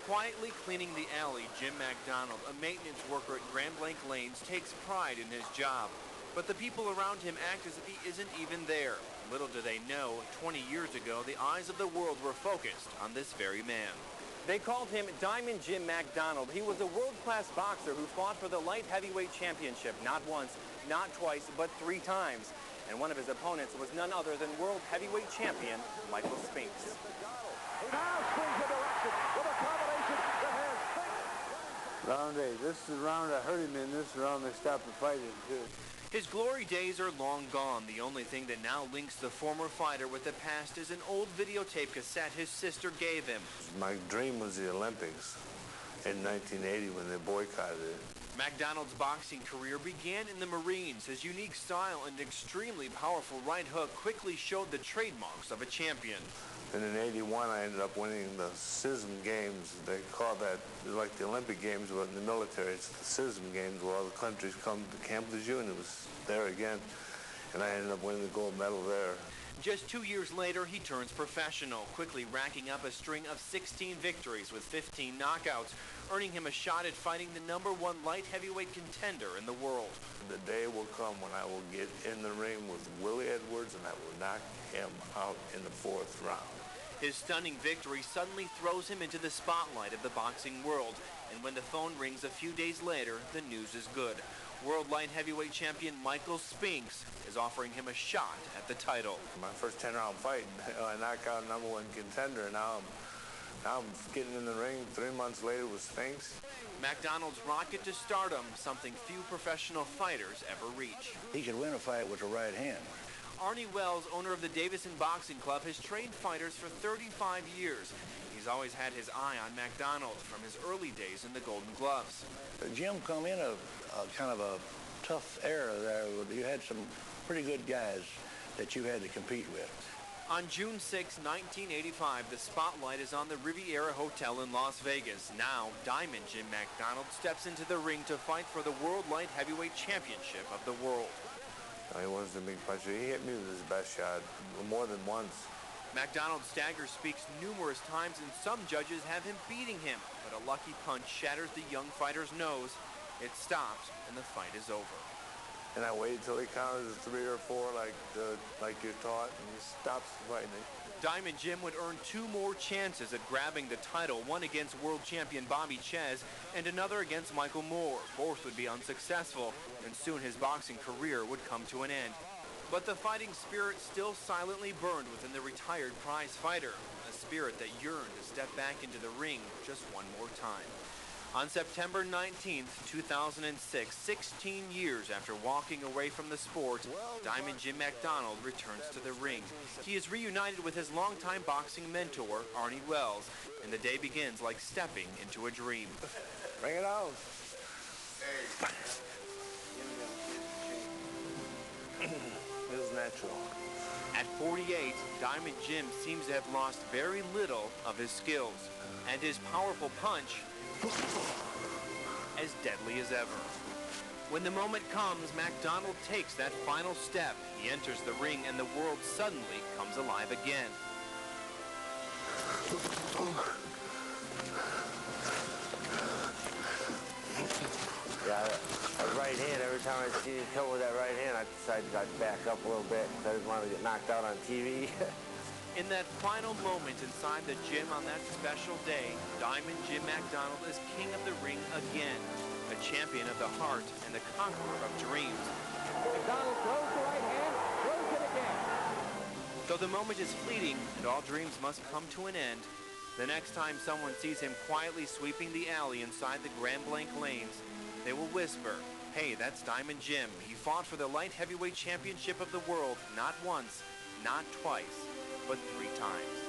Quietly cleaning the alley, Jim MacDonald, a maintenance worker at Grand Blanc Lanes, takes pride in his job. But the people around him act as if he isn't even there. Little do they know, 20 years ago, the eyes of the world were focused on this very man. They called him Diamond Jim MacDonald. He was a world-class boxer who fought for the light heavyweight championship not once, not twice, but 3 times. And one of his opponents was none other than world heavyweight champion Michael Spinks. Now swings a direction with a combination that has Spinks. Round 8. This is the round I hurt him in. This round they stopped the fighting too. His glory days are long gone. The only thing that now links the former fighter with the past is an old videotape cassette his sister gave him. My dream was the Olympics in 1980 when they boycotted it. MacDonald's boxing career began in the Marines. His unique style and extremely powerful right hook quickly showed the trademarks of a champion. And in 81, I ended up winning the SISM Games. They call that like the Olympic Games, but in the military, it's the SISM Games where all the countries come to Camp Lejeune. It was there again, and I ended up winning the gold medal there. Just 2 years later, he turns professional, quickly racking up a string of 16 victories with 15 knockouts, earning him a shot at fighting the #1 light heavyweight contender in the world. The day will come when I will get in the ring with Willie Edwards, and I will knock him out in the 4th round. His stunning victory suddenly throws him into the spotlight of the boxing world, and when the phone rings a few days later, the news is good. World light heavyweight champion Michael Spinks is offering him a shot at the title. My first 10-round fight, I knocked out #1 contender, and now I'm getting in the ring 3 months later with Spinks. MacDonald's rocket to stardom, something few professional fighters ever reach. He could win a fight with the right hand. Arnie Wells, owner of the Davison Boxing Club, has trained fighters for 35 years. He's always had his eye on MacDonald from his early days in the Golden Gloves. Jim come in a kind of a tough era there. You had some pretty good guys that you had to compete with. On June 6, 1985, the spotlight is on the Riviera Hotel in Las Vegas. Now, Diamond Jim MacDonald steps into the ring to fight for the World Light Heavyweight Championship of the world. He was the big puncher. He hit me with his best shot more than once. MacDonald's stagger speaks numerous times, and some judges have him beating him. But a lucky punch shatters the young fighter's nose. It stops, and the fight is over. And I waited till he counted to 3 or 4 like you're taught, and he stops fighting. Diamond Jim would earn 2 more chances at grabbing the title, one against world champion Bobby Ches and another against Michael Moore. Both would be unsuccessful, and soon his boxing career would come to an end. But the fighting spirit still silently burned within the retired prize fighter, a spirit that yearned to step back into the ring just one more time. On September 19, 2006, 16 years after walking away from the sport, Diamond Jim MacDonald returns to the ring. He is reunited with his longtime boxing mentor, Arnie Wells, and the day begins like stepping into a dream. Bring it on. It was natural. At 48, Diamond Jim seems to have lost very little of his skills, and his powerful punch as deadly as ever. When the moment comes, MacDonald takes that final step. He enters the ring, and the world suddenly comes alive again. Yeah, that right hand, every time I see him come with that right hand, I decided to back up a little bit because I didn't want to get knocked out on TV. In that final moment inside the gym on that special day, Diamond Jim MacDonald is king of the ring again, a champion of the heart and the conqueror of dreams. MacDonald throws the right hand, throws it again. Though the moment is fleeting and all dreams must come to an end, the next time someone sees him quietly sweeping the alley inside the Grand Blanc Lanes, they will whisper, "Hey, that's Diamond Jim. He fought for the light heavyweight championship of the world not once, not twice, but 3 times."